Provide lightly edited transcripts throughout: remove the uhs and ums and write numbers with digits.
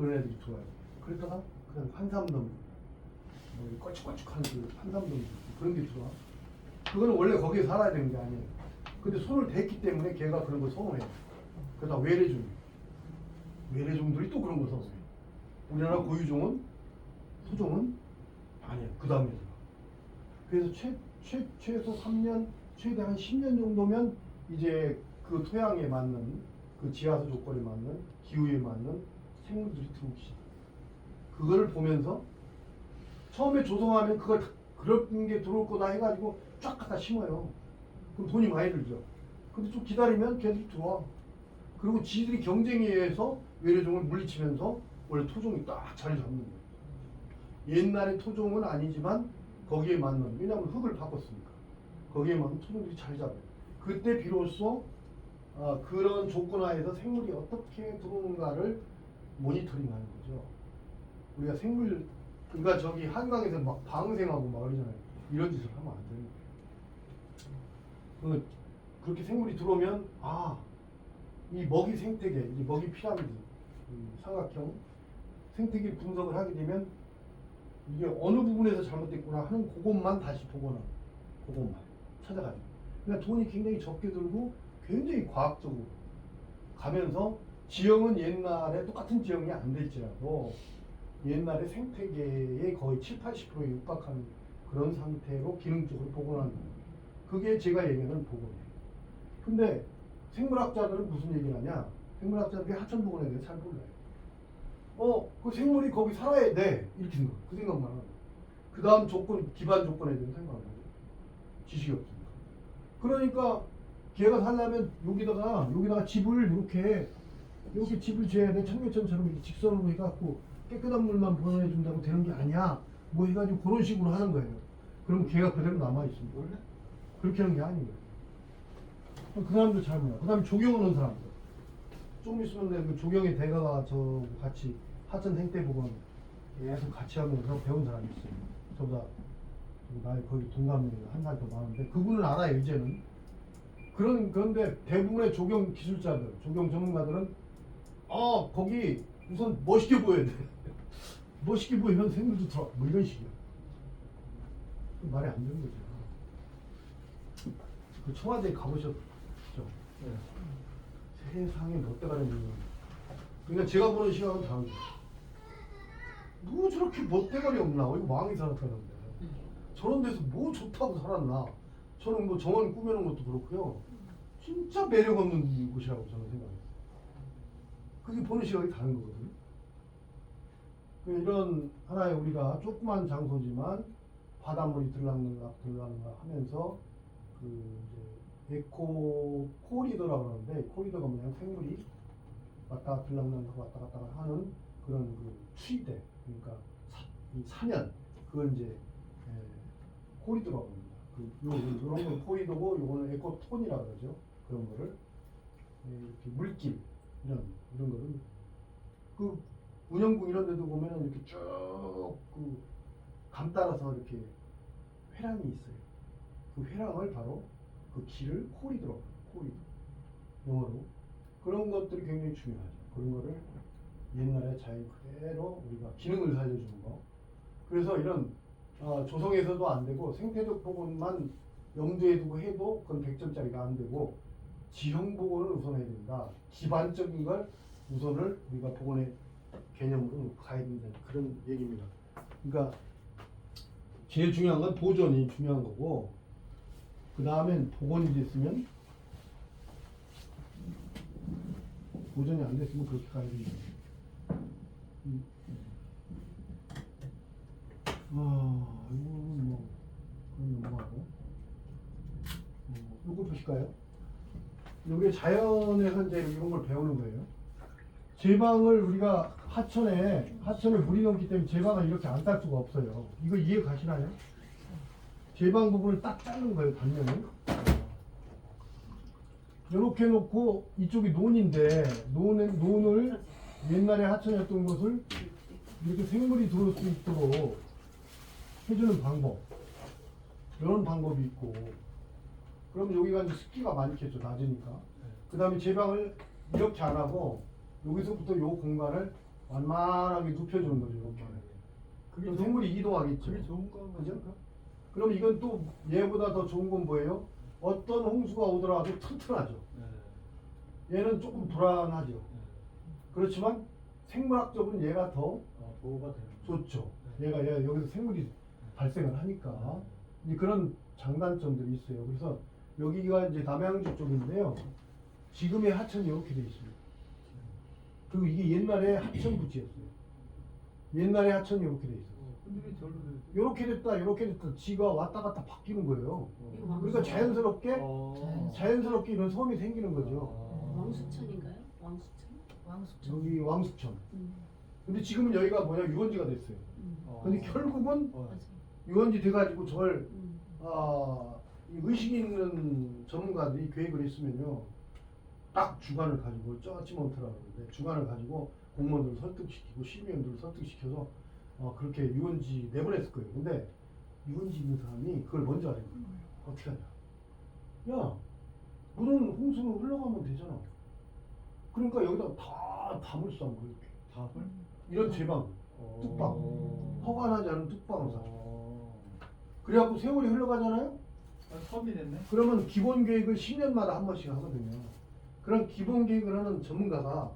그런 애들이 들어와요. 그랬다가 그냥 환삼동, 뭐 껄쭉껄쭉한 그 환삼동 그런 게 들어와. 그거는 원래 거기에 살아야 되는 게 아니에요. 근데 손을 댔기 때문에 걔가 그런 걸 선호해요. 그러다 외래종, 외래종들이 또 그런 걸 선호해요. 우리나라 고유종은, 토종은 아니에요. 그 다음에 들어. 그래서 최소 3년, 최대 한 10년 정도면 이제 그 토양에 맞는, 그 지하수 조건에 맞는, 기후에 맞는 생물들이 들어오기 시작해요. 그거를 보면서 처음에 조성하면 그걸 그런 게 들어올 거다 해가지고 쫙 갖다 심어요. 그럼 돈이 많이 들죠. 근데 좀 기다리면 걔들이 들어와. 그리고 지들이 경쟁에 의해서 외래종을 물리치면서 원래 토종이 딱 자리 잡는 거예요. 옛날에 토종은 아니지만 거기에 맞는, 왜냐하면 흙을 바꿨으니까 거기에 맞는 토종들이 자리 잡아요. 그때 비로소 그런 조건 하에서 생물이 어떻게 들어오는가를 모니터링하는 거죠. 우리가 생물, 그러니까 저기 한강에서 막 방생하고 막 그러잖아요. 이런 짓을 하면 안 되는 거예요. 그렇게 생물이 들어오면 이 먹이 생태계, 이 먹이 피라미드, 삼각형 생태계 분석을 하게 되면 이게 어느 부분에서 잘못됐구나 하는 그것만 다시 복원하는, 그것만 찾아가지고. 그러니까 돈이 굉장히 적게 들고 굉장히 과학적으로 가면서 지형은 옛날에 똑같은 지형이 안 될지라도 옛날에 생태계의 거의 70~80%에 육박하는 그런 상태로 기능적으로 복원하는 거예요. 그게 제가 얘기하는 복원이에요. 근데 생물학자들은 무슨 얘기를 하냐? 생물학자들이 하천 복원에 대해서 잘 몰라요. 그 생물이 거기 살아야 돼. 이렇게 생각, 그 생각만 하는 거예요. 그 다음 조건, 기반 조건에 대해서 생각을 하는 거예요. 지식이 없으니까. 그러니까 걔가 살려면 여기다가 집을 이렇게 집을 지어야 돼. 청계천처럼 이렇게 직선으로 해갖고 깨끗한 물만 보내준다고 되는 게 아니야. 뭐 해가지고 그런 식으로 하는 거예요. 그럼 걔가 그대로 남아있습니다. 원래 그렇게 하는 게 아니에요. 그 사람들 잘 몰라. 그 다음에 조경하는 사람들. 좀 있으면 그 조경의 대가가 저 같이 하천 생태복원 계속 같이 하면서 배운 사람이 있어요. 저보다 나이 거의 동갑이에요. 한 살 더 많은데 그분은 알아요 이제는. 그런데 대부분의 조경 기술자들, 조경 전문가들은 거기 우선 멋있게 보여야 돼. 멋있게 보이면 생물도 들어. 뭐 이런 식이야. 말이 안 되는 거죠. 그 청와대에 가보셨죠? 네. 세상에 멋대가리 있는. 그러니까 제가 보는 시각은 다른 거예요. 뭐 저렇게 멋대가리 없나? 이거 왕이 살았다는데. 저런 데서 뭐 좋다고 살았나? 저는 뭐 정원 꾸며놓은 것도 그렇고요. 진짜 매력 없는 곳이라고 저는 생각해요. 그게 보는 시각이 다른 거거든요. 이런 하나의 우리가 조그만 장소지만 바닷물이 들락날락 하면서 이제 에코 코리더라고 하는데, 코리더가 뭐냐면 생물이 왔다 들락날락 왔다 갔다 하는 그런 그 추이대, 그러니까 사면, 그걸 이제 코리더라고 합니다. 요런 건 코리더고 요거는 에코톤이라고 그러죠. 그런 거를 이렇게 물길 이런 거를 그 운영궁 이런 데도 보면 이렇게 쭉 감 따라서 이렇게 회랑이 있어요. 그 회랑을 바로 그 길을 코리더라고 해요. 코리더 영어로. 그런 것들이 굉장히 중요하죠. 그런 거를 옛날에 자연 그대로 우리가 기능을 살려주는 거. 그래서 이런 조성에서도 안 되고 생태적 복원만 염두에 두고 해도 그건 100점짜리가 안 되고 지형 복원을 우선 해야 된다. 기반적인 걸 우선을 우리가 복원의 개념으로 놓고 가야 된다는 그런 얘기입니다. 그러니까 제일 중요한 건 보존이 중요한 거고, 그 다음엔 복원이 됐으면, 보존이 안 됐으면 그렇게 가야 된다. 이거는 뭐 그런 넘어가고, 이거 보실까요? 여기 자연에서 이제 이런 걸 배우는 거예요. 제방을 우리가 하천에 물이 넘기 때문에 제방을 이렇게 안 딸 수가 없어요. 이거 이해 가시나요? 제방 부분을 딱 자른 거예요, 단면을. 이렇게 놓고 이쪽이 논인데 논을 옛날에 하천이었던 것을 이렇게 생물이 들어올 수 있도록 해주는 방법, 이런 방법이 있고, 그럼 여기가 이제 습기가 많겠죠, 낮으니까. 그 다음에 제방을 이렇게 안 하고 여기서부터 요 공간을 완만하게 눕혀주는 거죠. 이렇게. 그럼 생물이 이동하겠죠. 그게 좋은 거 그죠? 맞을까? 그럼 이건 또 얘보다 더 좋은 건 뭐예요? 어떤 홍수가 오더라도 튼튼하죠. 얘는 조금 불안하죠. 그렇지만 생물학적으로 얘가 더 보호가 되는 좋죠. 얘가 여기서 생물이 발생을 하니까 이제 그런 장단점들이 있어요. 그래서 여기가 이제 남양주 쪽인데요. 지금의 하천이 이렇게 돼 있습니다. 그리고 이게 옛날에 하천 부지였어요. 옛날에 하천이 이렇게 돼 있어요. 근데 왜 절로 돼? 이렇게 됐다, 이렇게 됐다, 지가 왔다 갔다 바뀌는 거예요. 이거 그러니까 자연스럽게 어. 자연스럽게 이런 섬이 생기는 거죠. 어. 왕수천인가요? 왕수천? 왕수천. 여기 왕수천. 음. 근데 지금은 여기가 뭐냐 유원지가 됐어요. 근데 결국은 맞아. 유원지 돼가지고 저걸 음. 이 의식 있는 전문가들이 계획을 했으면요, 딱 주관을 가지고 저지먼트라고 하는데 주관을 가지고 공무원들을 설득시키고 시민들을 설득시켜서 그렇게 유원지 내보냈을 거예요. 근데 유원지 있는 사람이 그걸 먼저 하는 거예요. 어떻게 하냐? 야, 물은 홍수로 흘러가면 되잖아. 그러니까 여기다 다 담을 싼 거예요. 이렇게. 답을? 이런 제방, 뚝방, 허가나지 않은 뚝방을 사. 그래갖고 세월이 흘러가잖아요. 섬이 됐네. 그러면 기본 계획을 10년마다 한 번씩 하거든요. 그런 기본 계획을 하는 전문가가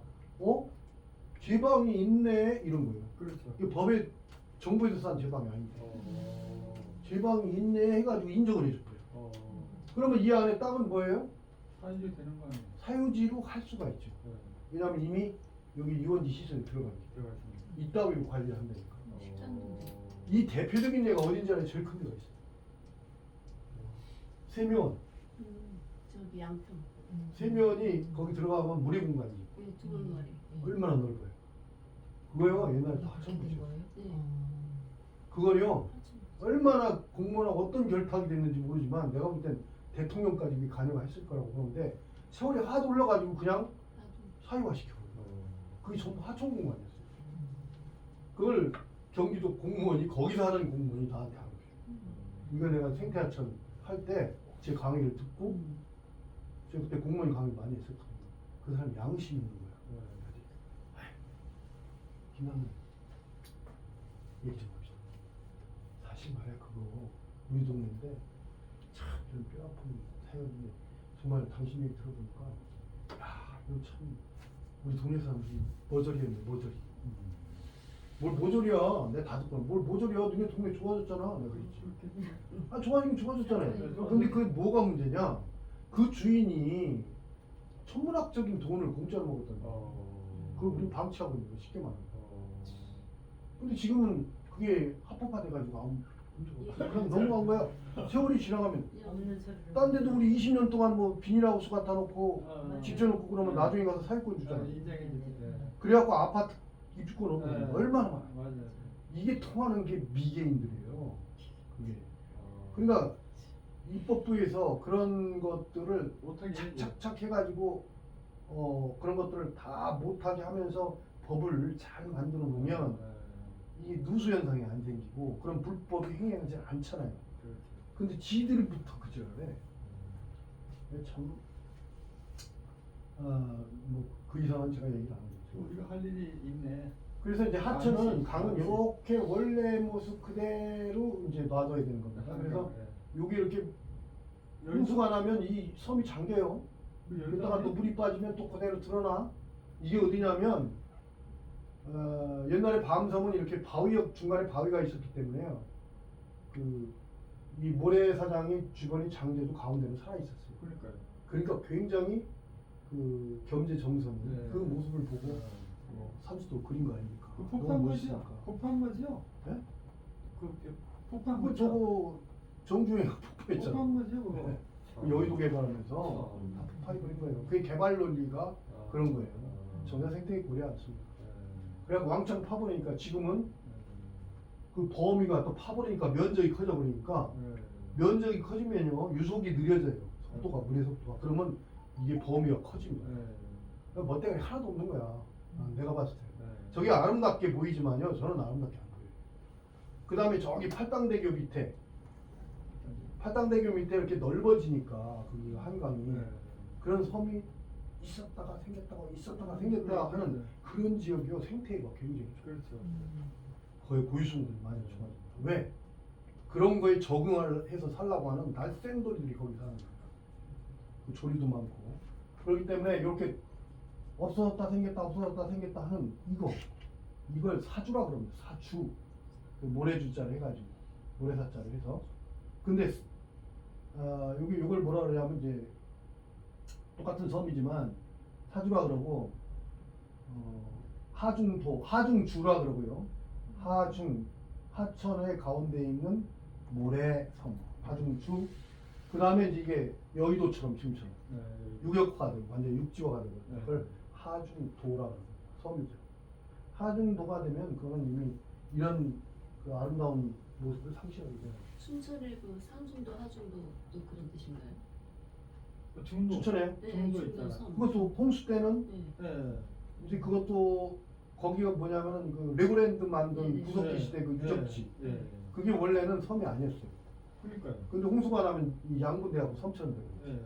제방이 있네 이런 거예요. 그렇죠. 이 법에 정부에서 싼 제방이 아닌데 제방이 있네 해가지고 인정을 해줄 거예요. 그러면 이 안에 땅은 뭐예요? 사유지 되는 거 아니에요? 사유지로 할 수가 있죠. 왜냐하면 이미 여기 유원지 시설이 들어가 있기 들어가 있습니다. 때문에 이따위로 관리를 한다니까. 식당도 이 대표적인 예가 어딘지 알아요? 제일 큰 데가 있어요. 세면. 저기 양평. 세면이 거기 들어가면 물의 공간이죠. 네, 두골머리. 얼마나 넓어요. 그거요 옛날에 다 그렇게 된 천부죠. 거예요? 네. 그거요 얼마나 공무원하고 어떤 결탁이 됐는지 모르지만 내가 볼 땐 대통령까지 이게 관여했을 거라고 보는데 세월이 하도 올라가지고 그냥 나도. 사유화 시켜버려요. 그게 전부 하천 공간이었어요. 그걸 경기도 공무원이 거기서 하는 공무원이 나한테 하는 거예요. 이거 내가 생태하천 할 때 제 강의를 듣고 제가 그때 공무원 강의 많이 했었거든요. 그 사람 양심이 있는 거야. 김남은 얘기 좀 합시다. 사실 말이야 그거 우리 동네인데 참 좀 뼈아픈 사연인데 정말 당신 얘기 들어보니까 야 이거 참 우리 동네 사람들이 머저리였네 머저리. 뭘 모조리야. 내가 다 듣고 뭘 모조리야. 너네 동네 좋아졌잖아. 내가 그랬지. 아 좋아지긴 좋아졌잖아요. 근데 그게 뭐가 문제냐? 그 주인이 천문학적인 돈을 공짜로 먹었다는 거야. 그걸 우리 방치하고 있는 거야. 쉽게 말하면. 근데 지금은 그게 합법화돼가지고 아무 문제가 없어. 그냥 넘어간 거야. 세월이 지나가면 없는 소리를. 딴 데도 우리 20년 동안 뭐 비닐하우스 갖다 놓고 아, 집져놓고 그러면 나중에 가서 사회권 주잖아. 인정해주지. 그래갖고 아파트 입주권 없는 거 얼마나 많아. 맞아요. 이게 통하는 게 미개인들이에요. 그게. 그러니까 입법부에서 그런 것들을 못하게 착착착 해가지고 그런 것들을 다 못하게 하면서 법을 잘 만들어 놓으면 이 누수 현상이 안 생기고 그런 불법이 행해하지 않잖아요. 그렇죠. 근데 지들부터 그저래. 참, 뭐 그 이상은 제가 얘기를 안 하겠죠. 우리가 할 일이 있네. 그래서 이제 하천은 당시, 강은 당시. 이렇게 원래 모습 그대로 이제 놔둬야 되는 겁니다. 그래서 여기 이렇게 홍수가 나면 이 섬이 잠겨요. 그러다가 또 물이 빠지면 또 그대로 드러나. 이게 어디냐면 옛날에 밤섬은 이렇게 바위역 중간에 바위가 있었기 때문에요. 이 모래사장이 주변이 장제도 가운데로 살아 있었어요. 그러니까요. 그러니까 굉장히 겸재 정선이 네. 그 모습을 보고 산수도 그린 거 아닙니까? 그 너무 폭탄 멋있으니까. 거지요? 폭탄 거지요? 네? 그 폭탄 그 거죠? 저거 정주행가 폭파했잖아. 폭탄 거지요 그거. 네. 그 여의도 개발하면서 다 폭파해 버린 거예요. 그게 개발 논리가 그런 거예요. 전혀 생태계 고려 않습니다. 그래갖고 왕창 파버리니까 지금은 그 범위가 또 파버리니까 면적이 커져 버리니까 면적이 커지면요 유속이 느려져요. 속도가 물의 속도가. 그러면 이게 범위가 커집니다. 그러니까 멋대가리 하나도 없는 거야. 내가 봤을 때. 저게 아름답게 보이지만요 저는 아름답게 안 보여요. 그 다음에 저기 팔당대교 밑에 이렇게 넓어지니까 그 한강이 그런 섬이 있었다가 생겼다가 하는 그런 지역이요 생태계가 굉장히 좋아요. 그렇죠. 거의 고유성들이 많이 좋아집니다. 왜? 그런 거에 적응을 해서 살라고 하는 날쌘돌이들이 거기 사는 거예요. 그 조리도 많고. 그렇기 때문에 이렇게 없어졌다 생겼다 하는 이걸 사주라 그럽니다. 사주. 그 모래주자를 해가지고 모래사자를 해서. 근데 여기 이걸 뭐라 그러냐면 이제 똑같은 섬이지만 사주라 그러고 하중주라 그러고요. 하천의 가운데 있는 모래섬 하중주. 그 다음에 이제 이게 여의도처럼 지금처럼 네. 유격화가 되고 완전 육지화가 되고 네. 그걸 하중도라 그러고 섬이죠. 하중도가 되면 그건 이미 이런 그 아름다운 모습을 상실하게 돼요. 춘천의 그 상중도 하중도 또 그런 뜻인가요? 중도. 춘천에 네, 중도 중도 있잖아. 섬. 그것도 홍수 때는 네. 네. 이제 그것도 거기가 뭐냐면은 그 레고랜드 만든 네, 네. 구석기 네. 시대 그 유적지. 네. 네. 그게 원래는 섬이 아니었어요. 그러니까요. 근데 홍수가 나면 이 양분되하고 섬처럼 되고. 네.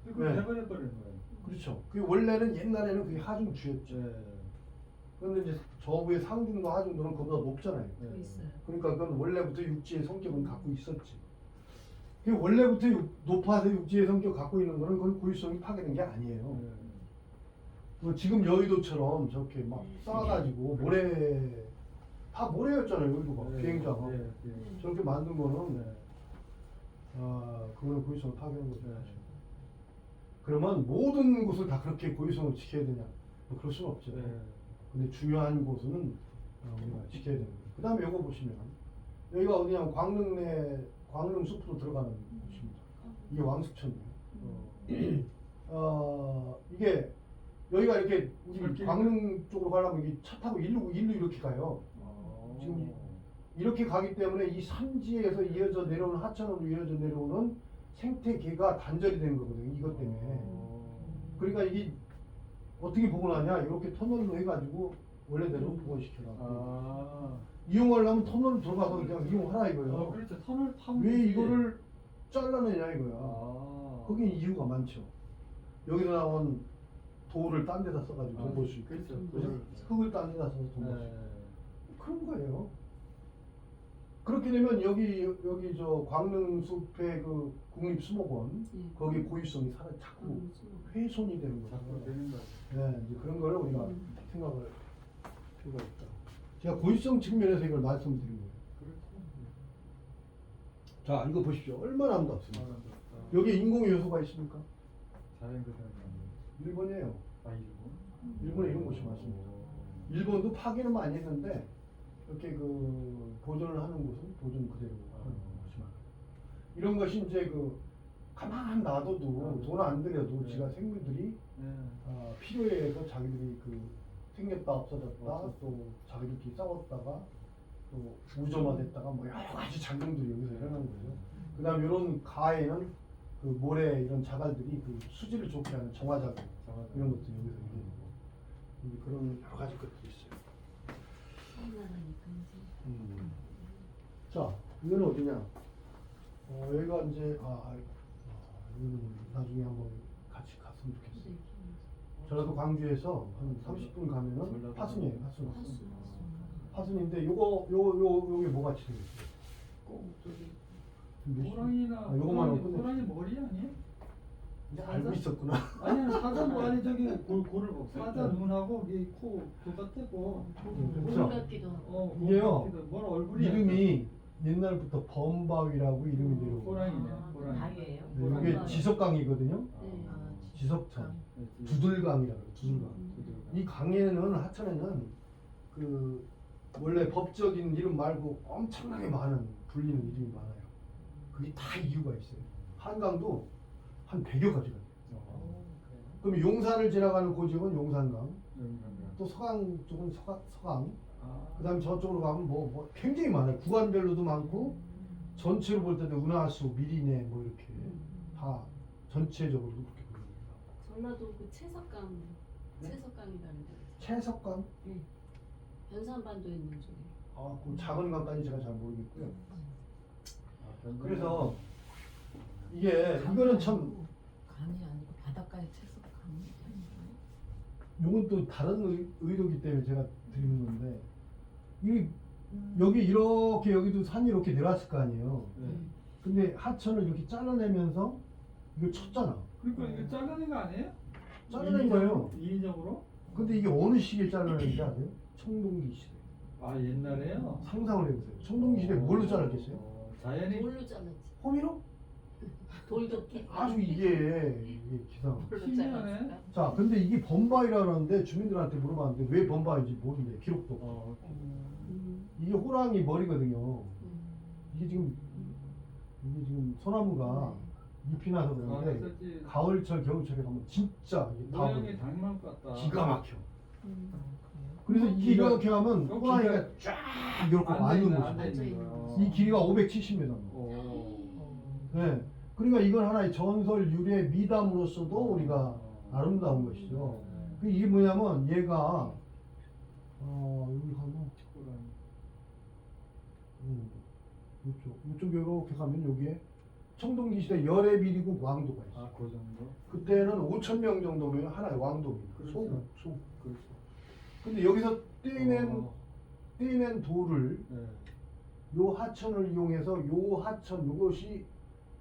그거 네. 해버려버리는 거예요. 그렇죠. 그게 원래는 옛날에는 그게 하중주였죠. 네. 그런데 이제 저부의 상중도 하중도는 그보다 높잖아요. 또 네. 있어요. 그러니까 그건 원래부터 육지의 성격은 갖고 있었지. 그 원래부터 높아서 육지의 성격 갖고 있는 거는 그건 고유성이 파괴된 게 아니에요. 네. 뭐 지금 여의도처럼 저렇게 막 쌓아가지고 모래 다 모래였잖아요. 여의도가 네. 비행장 네. 네. 저렇게 만든 거는 네. 그거는 고유성을 파괴한 거죠. 네. 그러면 모든 곳을 다 그렇게 고유성을 지켜야 되냐? 뭐 그럴 수는 없죠. 네. 근데 중요한 곳은 우리가 지켜야 되는 거예요. 그 다음에 이거 보시면 여기가 어디냐면 광릉 숲으로 들어가는 곳입니다. 이게 왕숙천이에요. 이게 여기가 이렇게 우리 철길. 광릉 쪽으로 가려면 이게 차 타고 일로 이렇게 가요. 지금 이렇게 가기 때문에 이 산지에서 이어져 내려오는 하천으로 이어져 내려오는 생태계가 단절이 되는 거거든요. 이것 때문에. 그러니까 이게 어떻게 복원하냐? 이렇게 터널로 해가지고 원래대로 복원시켜라. 이용하려면 터널 들어가서 그냥 이용하라 이거예요. 그렇죠. 터널 타면 왜 되지. 이거를 잘라내냐 이거야. 거기에 이유가 많죠. 여기서 나온 돌을 딴 데다 써가지고 돈 벌 수 있고, 그렇죠. 흙을 딴 데다 써서 돈 벌 수 있고. 네. 그런 거예요. 그렇게 되면 여기 저 광릉숲의 그 국립수목원 네. 거기 고유성이 자꾸 훼손이 되는 거죠. 자꾸 되는 거죠. 네, 이제 그런 거를 우리가 생각을 할 필요가 있다. 제가 고유성 측면에서 이걸 말씀드린 거예요. 그렇죠. 자, 이거 보십시오. 얼마나 아름답습니까? 아, 여기에 인공 요소가 있습니까? 자연 그대로. 일본이에요. 아, 일본? 일본에 이런 곳이 많습니다. 일본도 파괴는 많이 했는데 이렇게 그 보존을 하는 곳은 보존 그대로 하는 곳이 많아요. 이런 것이 이제 그 가만 놔둬도 돈 안 들여도 네. 지가 생물들이 네. 필요해서 자기들이 그 생겼다 없어졌다 또 자기들끼리 싸웠다가 또 우점화됐다가 뭐 여러 가지 작용들이 여기서 일어나는 거죠. 그다음 이런 가에는 그 모래 이런 자갈들이 그 수질을 좋게 하는 정화자금 이런 것도 여기서 이루어지고 이제 그런 여러 가지 것들이 있어요. 하나니까 이제. 자, 이거는 어디냐? 여기가 이제 이거는 나중에 한번 같이 갔으면 좋겠어요. 전라도 광주에서 한 30분 가면은 파순이에요, 파순. 파순인데 요게 뭐 같이 생겼어요? 꼭 저기 호랑이나 요거만 하고 호랑이 머리 아니에요? 이제 알고 있었구나. 아니 사자 뭐 아니 저기 골을 봐. 사자 눈하고 이코 똑같고. 그렇죠. 공 같기도 하고. 이게요, 뭘 얼굴이 이름이 옛날부터 범바위라고 이름이 내려오고 호랑이네. 호랑이. 바위예요. 네, 이게 지석강이거든요. 네. 지석천, 네, 두들강이라고 해요, 두들강. 이 강에는 하천에는 그 원래 법적인 이름 말고 엄청나게 많은 불리는 이름이 많아요. 그게 다 이유가 있어요. 한강도 한 100여 가지가 돼요. 그럼 용산을 지나가는 고지역은 용산강, 또 서강 쪽은 서강, 그 다음에 저쪽으로 가면 뭐 굉장히 많아요. 구간별로도 많고 전체로 볼 때도 은하수, 미리내 뭐 이렇게 다 전체적으로 그렇게 부릅니다. 전라도 그 채석강이라는 데. 채석강? 네. 변산반도에 있는 쪽에. 그 작은 강까지 제가 잘 모르겠고요. 그래서 이거는 참 강이 아니고 바닷가에 채소 강이 요건 또 다른 의도기 때문에 제가 드리는 건데 이 여기 이렇게 여기도 산이 이렇게 내려왔을 거 아니에요. 네. 근데 하천을 이렇게 잘라내면서 이걸 쳤잖아. 그러니까 이거 잘라낸 거 아니에요? 잘라낸 거예요. 인위적으로? 근데 이게 어느 시기에 잘라낸지 아세요? 청동기 시대. 아 옛날에요? 상상을 해보세요. 청동기 시대 뭘로 잘랐겠어요? 자연이 돌로 잘랐지. 호미로? 돌격기. 아주 이게 기상. 돌로 신기하네. 잘랐을까? 자, 근데 이게 범바위라 그러는데 주민들한테 물어봤는데 왜 범바위인지 모른대. 기록도 없고. 이게 호랑이 머리거든요. 이게 지금 소나무가 잎이 나서 그런데 썼지. 가을철 겨울철에 가면 진짜 이게 다 모양이 보여요. 닭말 같다. 기가 막혀. 음. 그래서 이게 기가- 이렇게 하면 어, 호랑이가 쫙 이렇게 많은 안 곳이. 되는 거야. 이 길이가 570m. 오. 네. 그러니까 이건 하나의 전설 유래 미담으로서도 우리가 아름다운 것이죠. 그 이게 뭐냐면 얘가 여기 가면 이쪽으로 이렇게 가면 여기에 청동기 시대 열애 비리국 왕도가 있어요. 아, 그 정도? 그때는 5천 명 정도면 하나의 왕도입니다. 그렇죠. 소국. 그렇죠. 근데 여기서 어. 떼낸 돌을 네. 요 하천을 이용해서 요 하천 요것이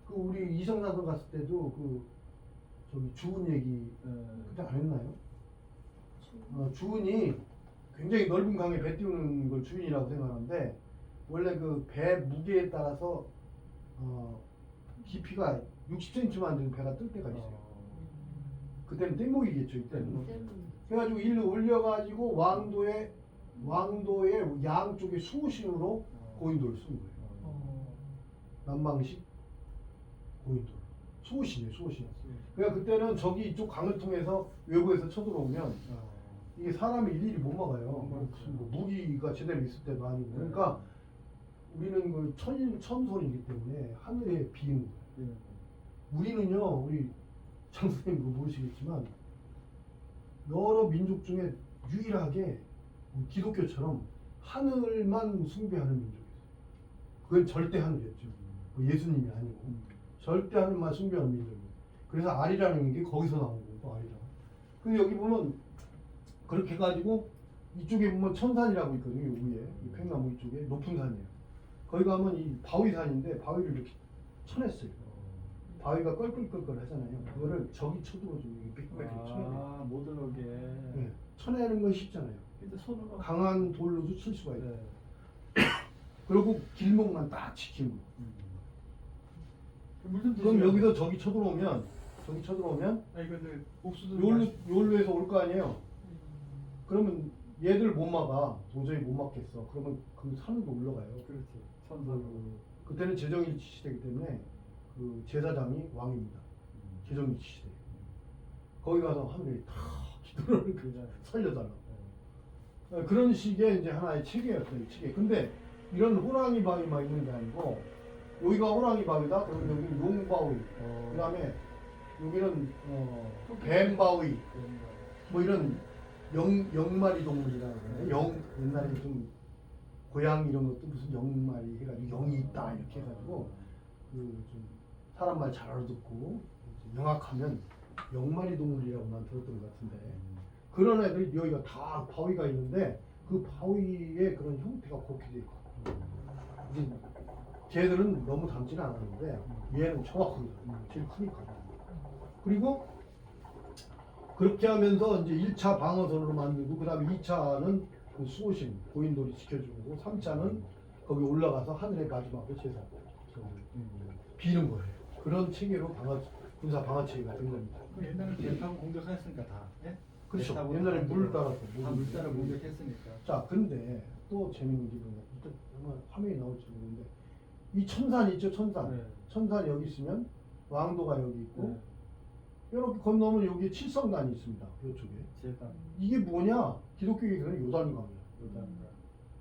그 우리 이성사선 갔을 때도 그 저기 주은 얘기 네. 그때 안 했나요? 주은이 굉장히 넓은 강에 배 띄우는 걸 주인이라고 생각하는데 원래 그 배 무게에 따라서 깊이가 60cm만 되는 배가 뜰 때가 있어요. 그때는 뗏목이겠죠 이때는. 때문에. 그래가지고 일로 올려가지고 왕도의 양쪽에 수호신으로 고인돌을 쓴 거예요. 남방식 고인돌. 수호신이에요 수호신. 그러니까 그때는 저기 이쪽 강을 통해서 외부에서 쳐들어오면 이게 사람이 일일이 못 막아요. 무슨 뭐 무기가 제대로 있을 때도 아니고. 그러니까 우리는 그 천손이기 때문에 하늘에 비는 거예요. 우리는요, 우리 장 선생님 그거 모르시겠지만 여러 민족 중에 유일하게 기독교처럼 하늘만 숭배하는 민족이에요. 그건 절대 하늘이었죠. 그 예수님이 아니고 절대 하늘만 숭배하는 민족이에요. 그래서 아리라는 게 거기서 나온 거고 아리라. 근데 여기 보면 그렇게 해가지고 이쪽에 보면 천산이라고 있거든요. 위에 이 팽나무 이쪽에 높은 산이에요. 거기 가면 이 바위산인데 바위를 이렇게 쳐냈어요. 바위가 껄껄껄껄 하잖아요. 그거를 저기 쳐들어주고 이게 빽빽 쳐내요. 아, 못 들어오게. 네. 쳐내는 건 쉽잖아요. 근데 손으로. 강한 돌로도 칠 수가 있어요. 네. 그리고 길목만 딱 지키는 거. 물좀 그럼 여기서 저기 쳐들어오면 아니 근데 옥수수. 요울로 해서 올 거 아니에요. 그러면 얘들 못 막아. 도저히 못 막겠어. 그러면 그 산으로 올라가요. 그렇지. 천사로. 그때는 제정일치 시대이기 때문에 그 제사장이 왕입니다. 제정일치 시대. 거기 가서 하늘에 다 기도를 그냥 살려달라고. 그런 식의 이제 하나의 체계였어요. 체계. 근데 이런 호랑이 바위만 있는 게 아니고 여기가 호랑이 바위다. 그럼 여기는 용바위. 그다음에 여기는 뱀바위. 뭐 이런 영마리 동물이라고 그래요. 옛날에 좀 고양 이런 것도 무슨 영마리 해가지고 영이 있다 이렇게 해가지고 그 좀 사람 말 잘 알아듣고 명확하면 영마리 동물이라고 난 들었던 것 같은데 그런 애들이 여기가 다 바위가 있는데 그 바위의 그런 형태가 그렇게 돼 있고 이제 걔들은 너무 닮지는 않았는데 얘는 정확하게 제일 크니까. 그리고 그렇게 하면서 이제 1차 방어선으로 만들고 그다음에 2차는 그 수호신 고인돌이 지켜주고 3차는 거기 올라가서 하늘의 마지막으로 제사 비는 거예요. 그런 체계로 군사 방어 체계가 된 겁니다. 옛날에 배 타고 공격했으니까 다. 예? 그렇죠. 배 타고 옛날에 물 따라서 다물 따라 공격했으니까. 자, 근데 또 재밌는 게 뭐냐? 일단 아마 화면이 나올지 모르는데 이 천산 있죠, 천산. 네. 천산 여기 있으면 왕도가 여기 있고 네. 이렇게 건너면 여기에 칠성단이 있습니다. 이쪽에. 제단. 이게 뭐냐? 기독교의 요단강이야. 요단가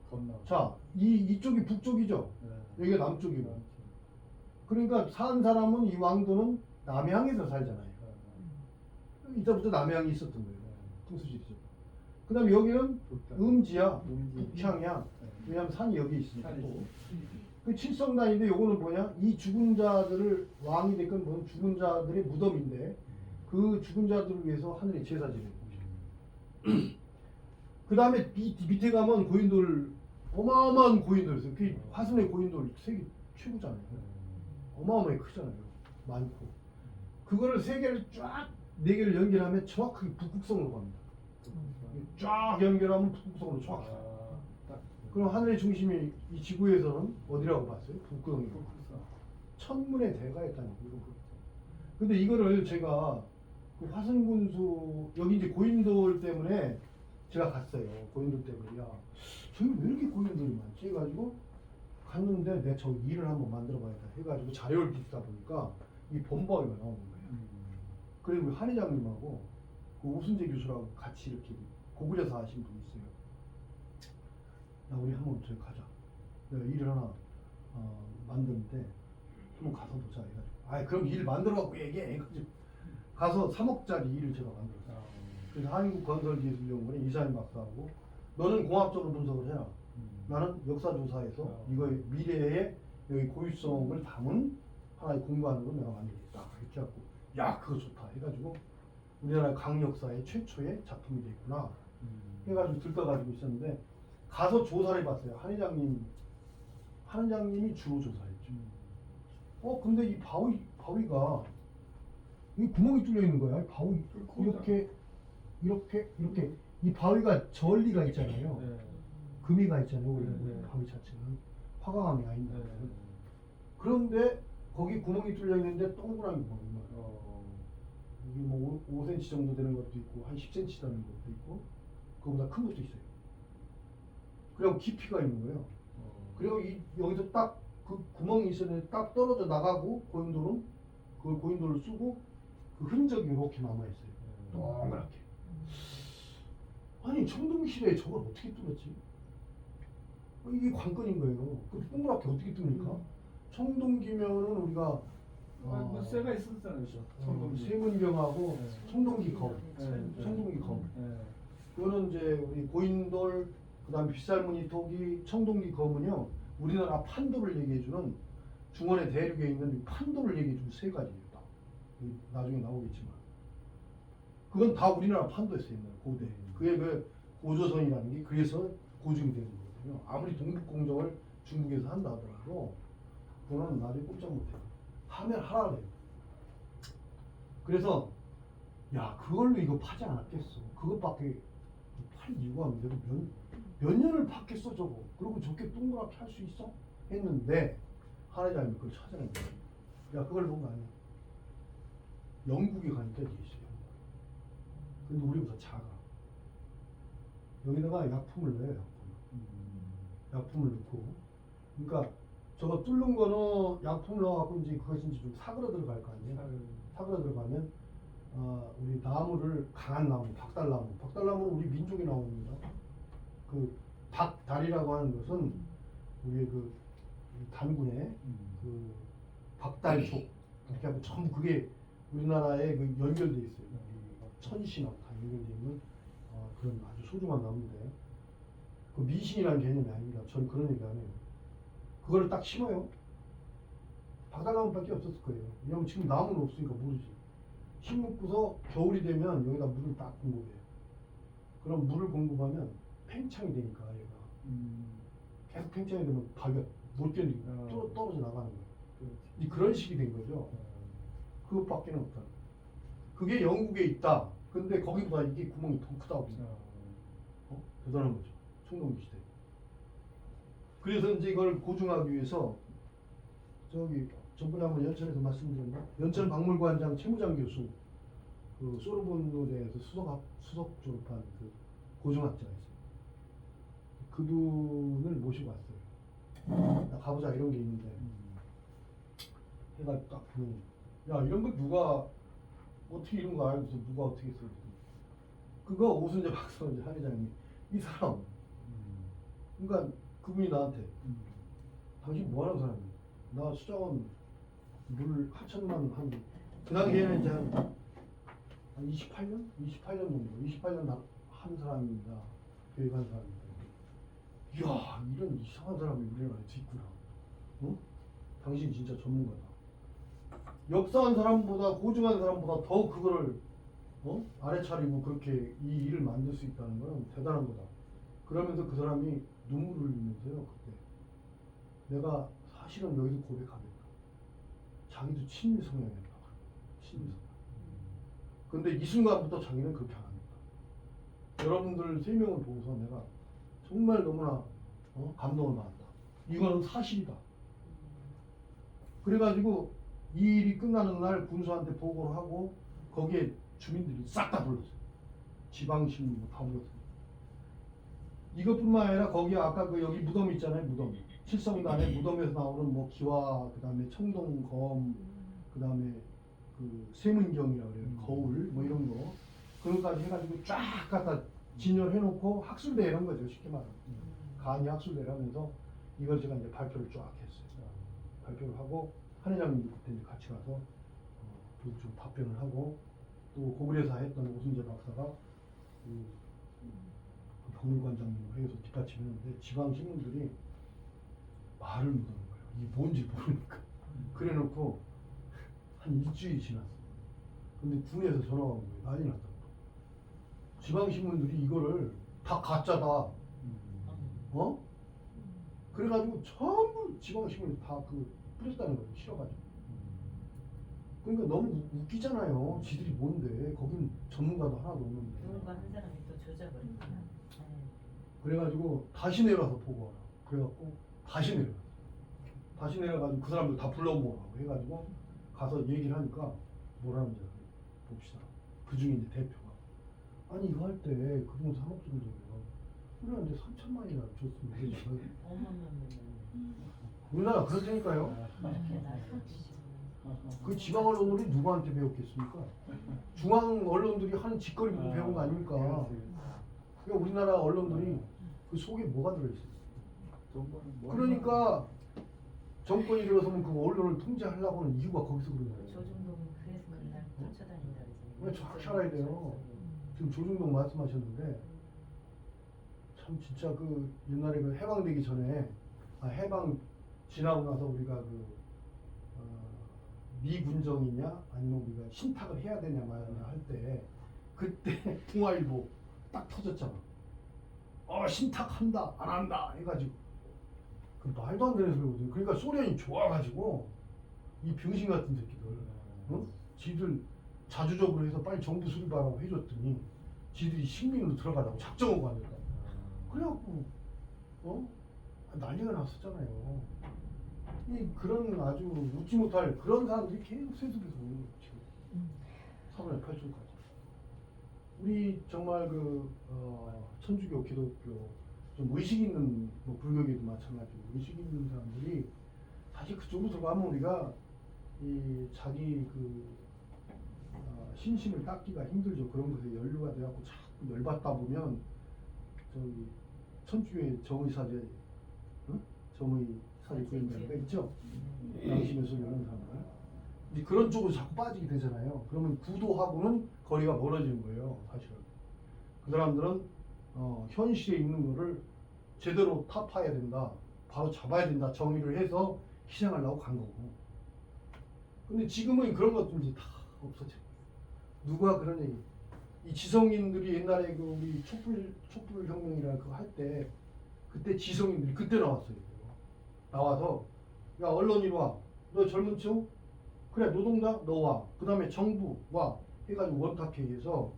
건너. 자, 이쪽이 북쪽이죠. 네. 여기가 남쪽이고. 그러니까 사는 사람은 이 왕도는 남향에서 살잖아요. 이때부터 남향이 있었던 거예요. 풍수지리죠. 그다음에 여기는 음지야, 북향이야. 왜냐하면 산이 여기 있으니까 또. 그 칠성단인데 요거는 뭐냐? 이 죽은 자들을 왕이 됐건 뭐 죽은 자들의 무덤인데 그 죽은 자들을 위해서 하늘에 제사 지내는 거죠. 그 다음에 밑에 가면 고인돌 어마어마한 고인돌 있어요. 그 화순의 고인돌 세계 최고잖아요. 어마어마하게 크잖아요. 많고 그거를 세 개를 쫙 네 개를 연결하면 정확하게 북극성으로 갑니다. 쫙 연결하면 북극성으로 정확히 가요. 그럼 하늘의 중심이 이 지구에서는 어디라고 봤어요? 북극성이라고. 천문의 대가였다는 거예요. 근데 이거를 제가 그 화순군수 여기 이제 고인돌 때문에 제가 갔어요. 고인돌 때문에 야 저기 왜 이렇게 고인돌이 많지? 해가지고 갔는데 내가 저 일을 한번 만들어봐야겠다 해가지고 자료를 뒤지다 보니까 이 범벅이가 나오는 거예요. 그리고 한 회장님하고 그 오순재 교수랑 같이 이렇게 고구려사 하신 분이 있어요. 야 우리 한번 저기 가자. 내가 일을 하나 만드는데 한번 가서 보자 해가지고 아 그럼 일 만들어갖고 얘기해. 가서 3억짜리 일을 제가 만들었어요. 그래서 한국건설기술연구원의 이사님 박사하고 너는 공학적으로 분석을 해라. 나는 역사조사에서 이거의 미래의 여기 고유성을 담은 하나의 공간으로 내가 만들겠다. 이렇게 해갖고 야 그거 좋다 해가지고 우리나라 강역사의 최초의 작품이 됐구나 해가지고 들떠가지고 있었는데 가서 조사를 해봤어요. 한 회장님이 주로 조사했죠. 근데 이 바위가 이 구멍이 뚫려 있는 거야. 이 바위 이렇게 이 바위가 전리가 있잖아요. 금이가 있잖아요. 우리 바위 자체는 화강암이 아닌다. 그런데 거기 구멍이 뚫려 있는데 동그란 구멍이 이게 뭐 5cm 정도 되는 것도 있고 한 10cm 되는 것도 있고 그거보다 큰 것도 있어요. 그리고 깊이가 있는 거예요. 그리고 여기서 딱 그 구멍이 있었는데 딱 떨어져 나가고 고인돌은 그걸 고인돌을 쓰고 그 흔적이 이렇게 남아 있어요. 동그랗게. 아니 청동 시대에 저걸 어떻게 뚫었지? 이게 관건인 거예요. 그 동그랗게 어떻게 뚫습니까? 청동기면은 우리가 뭐 쇠가 있었잖아요. 세문경하고 청동기 검, 네. 청동기 검. 그거는 이제 우리 고인돌, 그다음 빗살무늬 토기, 청동기 검은요 우리나라 판도를 얘기해주는 중원의 대륙에 있는 판도를 얘기해주는 세 가지예요. 다. 나중에 나오겠지만 그건 다 우리나라 판도였어요. 옛날에 고대. 그게 그 고조선이라는 게 그래서 고증이 되는 거거든요. 아무리 독립공정을 중국에서 한다 하더라도 그거는 나중에 꼼짝 못해요. 하면 하라 그래요. 그래서 야 그걸로 이거 파지 않았겠어. 그것밖에 팔 이유가 없는데 몇 년을 팠겠어 저거. 그리고 저렇게 동그랗게 할 수 있어? 했는데 하나님이 그걸 찾아낸 거예요. 야 그걸 본 거 아니야. 영국에 가니까 이게 있어요. 근데 우리보다 작아. 여기다가 약품을 넣어요. 약품을 넣고 그러니까 저거 뚫는 거는 약품을 넣어갖고 이제 그것이 이제 좀 사그러 들어갈 거 아니에요. 사그러 들어가면 우리 나무를 강한 나무, 박달나무는 우리 민족에 나옵니다. 그 박달이라고 하는 것은 우리의 그 단군의 그 박달족 이렇게 하고 전부 그게 우리나라에 그 연결돼 있어요. 천신하고 다 연결돼 있는 그런 아주 소중한 나무인데 그 미신이라는 개념이 아닙니다. 저는 그런 얘기 안 해요. 그거를 딱 심어요. 박달나무밖에 없었을 거예요. 왜냐면 지금 나무는 없으니까 모르지. 심고서 겨울이 되면 여기다 물을 딱 공급해요. 그럼 물을 공급하면 팽창이 되니까 얘가 계속 팽창이 되면 바위가 못 견디고 떨어져 나가는 거예요. 이 그런 식이 된 거죠. 그것밖에 없다. 그게 영국에 있다. 근데 거기보다 이게 구멍이 더 크다고. 대단한 거죠. 청동기 시대. 그래서 이제 이걸 고증하기 위해서 저기 전번에 한번 연천에서 말씀드렸나? 연천 박물관장 최무장 교수 그 소르본대에서 수석 졸업한 그 고증학자가 있어요. 그분을 모시고 왔어요. 나 가보자 이런 게 있는데 해가 딱 보면 야 이런 거 누가 어떻게 이런 거 알고서 누가 어떻게 써? 그거 오순재 박사원재 한 회장님 이 사람 그러니까 그분이 나한테 당신 뭐 하는 사람이야? 나 수자원 물 8천만 그 당시에는 이제 한 28년? 28년 정도 28년 한 사람입니다. 교육한 사람입니다. 이야 이런 이상한 사람이 우리나라에 있구나. 응? 당신 진짜 전문가다. 역사한 사람보다 고증한 사람보다 더 그거를 아래 차리고 그렇게 이 일을 만들 수 있다는 건 대단한 거다. 그러면서 그 사람이 눈물을 흘리면서요. 그때 내가 사실은 여기서 고백하겠다. 자기도 친밀 성향이었다. 친밀 성향. 근데 이 순간부터 자기는 그렇게 안 합니다. 여러분들 3명을 보고서 내가 정말 너무나 감동을 받았다. 이거는 사실이다. 그래가지고 이 일이 끝나는 날 군수한테 보고를 하고 거기에 주민들이 싹 다 불렀어요. 지방신문 다 불렀어요. 이것뿐만 아니라 거기 아까 그 여기 무덤 있잖아요. 무덤. 칠성단에 무덤에서 나오는 뭐 기와 그다음에 청동검 그다음에 그 세문경이라고 그래요. 거울 뭐 이런 거 그런 것까지 해가지고 쫙 갖다 진열해놓고 학술대회 이런 거죠. 쉽게 말하면 간이 학술대회라면서 이걸 제가 이제 발표를 쫙 했어요. 발표를 하고 한 회장님도 그때 이제 같이 가서 좀 답변을 하고 또 고구려사 했던 오순재 박사가 그 박물관장님 회에서 뒷받침했는데 지방 신문들이 말을 못하는 거예요. 이게 뭔지 모르니까. 그래놓고 한 일주일이 지났어. 근데 군에서 전화가 온 거예요. 난리 났다고. 지방 신문들이 이거를 다 가짜다. 그래가지고 전부 지방 신문이 다 그 뿌렸다는 거예요. 싫어가지고. 그러니까 너무 웃기잖아요. 지들이 뭔데? 거긴 전문가도 하나도 없는데. 누군가 한 사람이 또 조작을 했구나. 그래가지고 다시 내려가서 보고하라. 그래갖고 다시 내려가. 다시 내려가지고 그 사람들 다 불러모으라고 해가지고 가서 얘기를 하니까 뭐라는지 봅시다. 그 중에 이제 대표가 아니 이거 할 때 그분 3억 정도면 우리가 이제 3천만이나 줬으면 되지. 우리나라 그렇다니까요. 그 지방 언론들이 누구한테 배웠겠습니까? 중앙 언론들이 하는 짓거리 보고 배운 거 아닙니까? 그러니까 우리나라 언론들이 그 속에 뭐가 들어있어요? 그러니까 정권이 들어서면 그 언론을 통제하려고 하는 이유가 거기서 그런 거예요. 조중동이 그래서 맨날 쫓아다닌다 왜 정확히 알아야 돼요. 지금 조중동 말씀하셨는데 참 진짜 그 옛날에 그 해방되기 전에 해방 지나고 나서 우리가 그 미군정이냐 아니면 우리가 신탁을 해야 되냐 마냐 할 때 그때 동아일보 딱 터졌잖아. 신탁한다 안 한다 해가지고 그 말도 안 되는 소리거든. 그러니까 소련이 좋아가지고 이 병신 같은 새끼들 지들 자주적으로 해서 빨리 정부 수립하라고 해줬더니 지들이 식민으로 들어가라고 작정하고 앉았다. 그래갖고 난리가 났었잖아요. 이 그런 아주 웃지 못할 그런 사람들이 계속 세속에서 오는 거죠. 지금 3월 8초까지. 우리 정말 그 천주교, 기독교 좀 의식 있는 뭐 불교계도 마찬가지고 의식 있는 사람들이 사실 그쪽으로 들어가면 우리가 이 자기 그 신심을 닦기가 힘들죠. 그런 것에 연루가 돼갖고 자꾸 열받다 보면 저기 천주교의 정의사제, 정의사제 구현자가 있죠. 양심의 소리 이런 사람들. 이제 그런 쪽으로 자꾸 빠지게 되잖아요. 그러면 구도하고는 거리가 멀어지는 거예요, 사실은. 그 사람들은 현실에 있는 거를 제대로 타파해야 된다, 바로 잡아야 된다, 정의를 해서 희생하려고 간 거고. 근데 지금은 그런 것들이 다 없어져. 누가 그런 얘기? 이 지성인들이 옛날에 그 우리 촛불 혁명이라 그거 할 때 그때 지성인들이 그때 나왔어요. 나와서 야 언론이 와, 너 젊은 층 그래 노동자 너 와, 그 다음에 정부 와 해가지고 원탁회의에서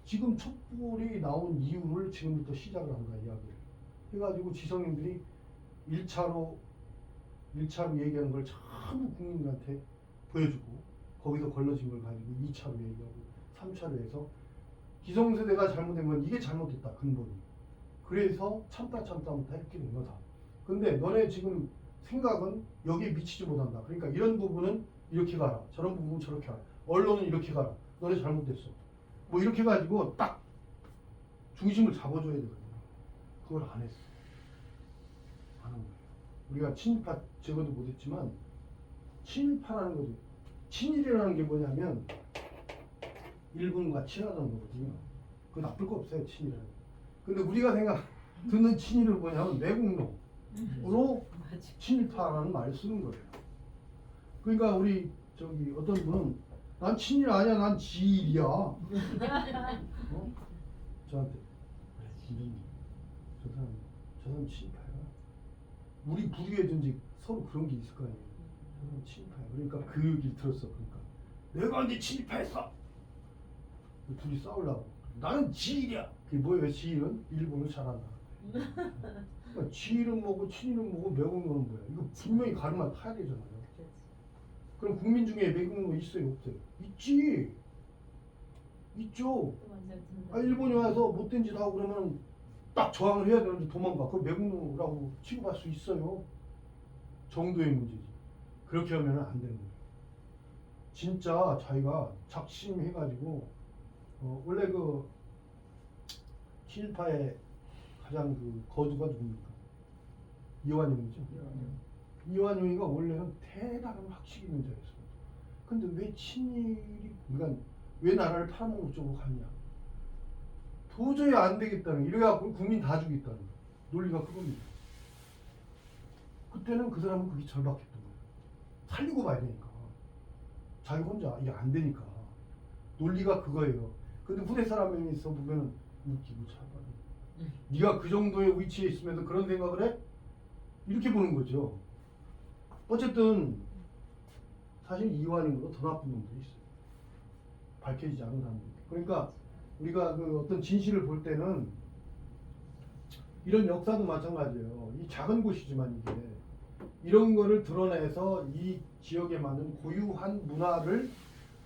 지금 촛불이 나온 이유를 지금부터 시작을 한 거야 이야기를 해가지고 지성인들이 1차로 얘기하는 걸 전부 국민들한테 보여주고 거기서 걸러진 걸 가지고 2차로 얘기하고 3차로 해서 기성세대가 잘못된 건 이게 잘못됐다 근본이. 그래서 참다 못하 이렇게 된 거다. 근데 너네 지금 생각은 여기에 미치지 못한다. 그러니까 이런 부분은 이렇게 가라, 저런 부분은 저렇게 가라, 언론은 이렇게 가라, 너네 잘못됐어. 뭐 이렇게 가지고 딱 중심을 잡아줘야 되거든요. 그걸 안 했어. 안 한 거예요. 우리가 친일파 제거도 못했지만 친일파라는 거죠. 친일이라는 게 뭐냐면 일본과 친하다는 거거든요. 그거 나쁠 거 없어요 친일은. 근데 우리가 듣는 친일은 뭐냐면 내국노로 친일파라는 말을 쓰는 거예요. 그러니까 우리 저기 어떤 분은 난 친일 아니야. 난 지일이야. 어? 저한테 이런 저 사람 친일파야. 우리 부류에든지 서로 그런 게 있을 거 아니에요. 저 사람 친일파야. 그러니까 그 얘기를 들었어. 그러니까 내가 언제 친일파했어? 둘이 싸우려고. 나는 지일이야. 그게 뭐예요? 지일은 일본을 잘한다. 그러니까 지일은 뭐고 친일은 뭐고 매국노는 뭐야? 이거 분명히 가르마 타야 되잖아요. 그렇지. 그럼 국민 중에 매국노 있어요, 없어요? 있지. 있죠. 또 완전 든다. 아, 일본이 와서 못된 짓 하고 그러면 딱 저항을 해야 되는데 도망가. 그거 매국노라고 취급할 수 있어요. 정도의 문제지. 그렇게 하면 안 되는 거예요. 진짜 자기가 작심해가지고 원래 그 친일파의 가장 그 거두가 누굽니까? 이완용이죠. 이완용이가 원래는 대단한 학식 있는 자였어요. 근데 왜 친일이 그러니까 왜 나라를 팔아먹는 쪽으로 갔냐? 도저히 안 되겠다는 이래갖고 국민 다 죽이겠다는 거예요. 논리가 그겁니다. 그때는 그 사람은 그게 절박했던 거예요. 살리고 봐야 되니까. 자기 혼자 이게 안 되니까. 논리가 그거예요. 근데 후대 사람에 있어 보면 웃기고 차가워. 네가 그 정도의 위치에 있으면서 그런 생각을 해? 이렇게 보는 거죠. 어쨌든 사실 이완용보다 더 나쁜 놈들이 있어요. 밝혀지지 않은 사람들. 그러니까 우리가 그 어떤 진실을 볼 때는 이런 역사도 마찬가지예요. 이 작은 곳이지만 이게 이런 거를 드러내서 이 지역에 맞는 고유한 문화를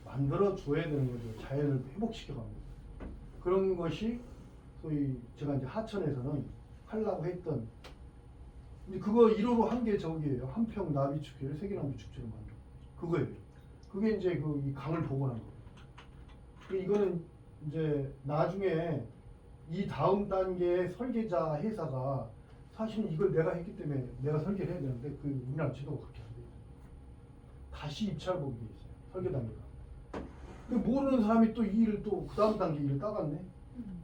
만들어 줘야 되는 거죠. 자연을 회복시켜 가는 거죠. 그런 것이 소위 제가 이제 하천에서는 하려고 했던 근데 그거 1호로 한 게 저기예요. 한평 나비 축제를 세계나무 축제로 만들고 그거예요. 그게 이제 그 이 강을 복원한 거예요. 이거는 이제 나중에 이 다음 단계의 설계자 회사가 사실은 이걸 내가 했기 때문에 내가 설계를 해야 되는데 그 우리나라 지도가 그렇게 안 돼요. 다시 입찰 보게 돼 있어요. 설계 단계가. 근데 모르는 사람이 또 이 일을 또 그 다음 단계 일을 따갔네.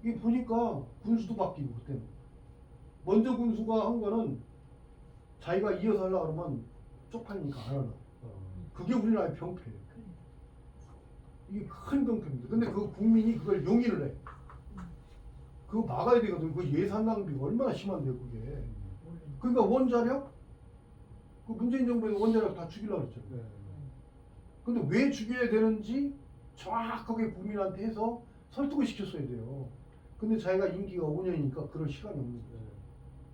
이게 보니까 군수도 바뀌고 그때는 먼저 군수가 한 거는 자기가 이어서 하려고 그러면 쪽팔리니까 안 하나. 그게 우리나라의 병폐예요. 이게 큰 병폐입니다. 근데 그 국민이 그걸 용인을 해. 그거 막아야 되거든. 그 예산 낭비가 얼마나 심한데요, 그게. 그러니까 원자력? 그 문재인 정부에서 원자력 다 죽이려고 그랬잖아요. 근데 왜 죽여야 되는지 정확하게 국민한테 해서 설득을 시켰어야 돼요. 근데 자기가 임기가 5년이니까 그럴 시간이 없는 거예요.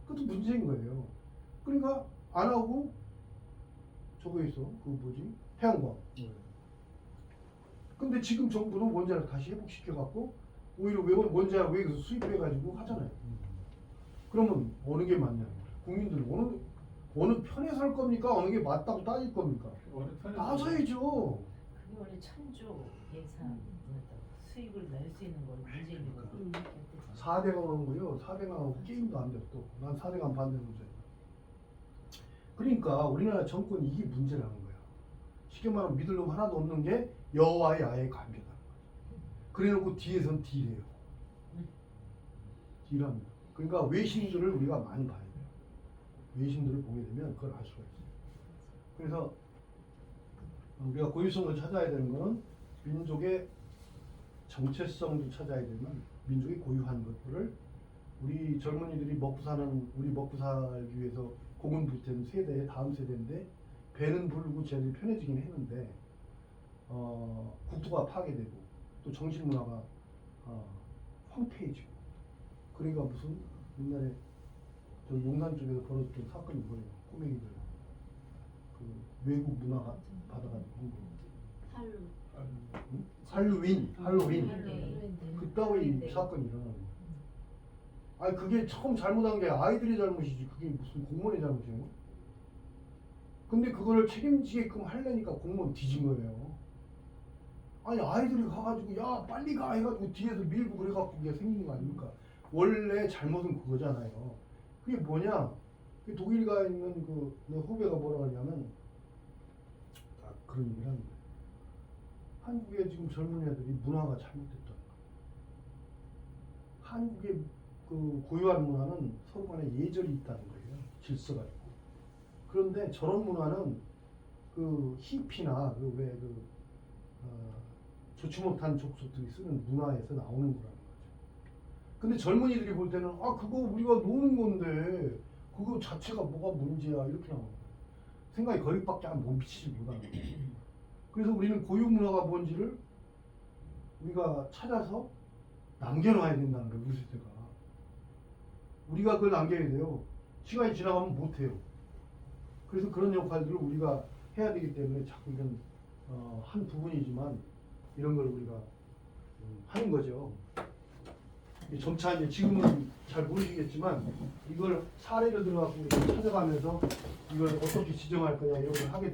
그것도 문제인 거예요. 그러니까 안 하고 저거 있어. 그 뭐지? 태양광. 근데 지금 정부는 원자력 다시 회복시켜갖고 오히려 원자력 외국에서 수입해가지고 하잖아요. 그러면 어느 게 맞냐? 국민들은 어느 편에 설 겁니까? 어느 게 맞다고 따질 겁니까? 따져야죠. 그게 원래 천조 예산 수익을 낼 수 있는 건 문제 있는 거지. 4대강 한 거요. 4대강하고 게임도 안 됐고 난 4대강 반대 문제. 그러니까 우리나라 정권이 이게 문제라는 거야. 쉽게 말하면 믿을 놈 하나도 없는 게 여와의 아예 관계다. 그래놓고 뒤에선 딜해요. 딜합니다. 그러니까 외신들을 우리가 많이 봐야 돼요. 외신들을 보게 되면 그걸 알 수가 있어요. 그래서 우리가 고유성을 찾아야 되는 거는 민족의 정체성도 찾아야 되면 민족이 고유한 것들을 우리 젊은이들이 먹고 살기 위해서 고군분투한 세대의 다음 세대인데 배는 부르고 쟤들이 편해지긴 했는데 국토가 파괴되고 또 정신문화가 황폐해지고 그러니까 무슨 옛날에 저 용산 쪽에서 벌어졌던 사건이 뭐예요? 꼬맹이들 그 외국 문화가 받아가지고 한 거. 할로윈 그따위 사건이 일어나는 거예요. 아니 그게 처음 잘못한 게 아이들의 잘못이지 그게 무슨 공무원의 잘못이에요? 근데 그거를 책임지게끔 하려니까 공무원 뒤진 거예요. 아니 아이들이 가가지고 야 빨리 가 해가지고 뒤에서 밀고 그래갖고 그게 생긴 거 아닙니까? 원래 잘못은 그거잖아요. 그게 뭐냐? 그 독일 가 있는 그 내 후배가 뭐라 하냐면 그런 얘기를 하는 거예요. 한국의 지금 젊은 애들이 문화가 잘못됐다. 한국의 그 고유한 문화는 서로 간에 예절이 있다는 거예요. 질서가 있고. 그런데 저런 문화는 그 히피나 좋지 못한 족속들이 쓰는 문화에서 나오는 거라는 거죠. 근데 젊은이들이 볼 때는 아 그거 우리가 노는 건데 그거 자체가 뭐가 문제야 이렇게 나오는 거예요. 생각이 거기밖에 못 미치지 못하는 거예요. 그래서 우리는 고유 문화가 뭔지를 우리가 찾아서 남겨놔야 된다는 거예요. 우리 세대가. 우리가 그걸 남겨야 돼요. 시간이 지나가면 못해요. 그래서 그런 역할들을 우리가 해야 되기 때문에 자꾸 이런 한 부분이지만 이런 걸 우리가 하는 거죠. 점차 이제 지금은 잘 모르시겠지만 이걸 사례를 들어갖고 우리가 찾아가면서 이걸 어떻게 지정할 거냐 이런 걸 하게 돼요.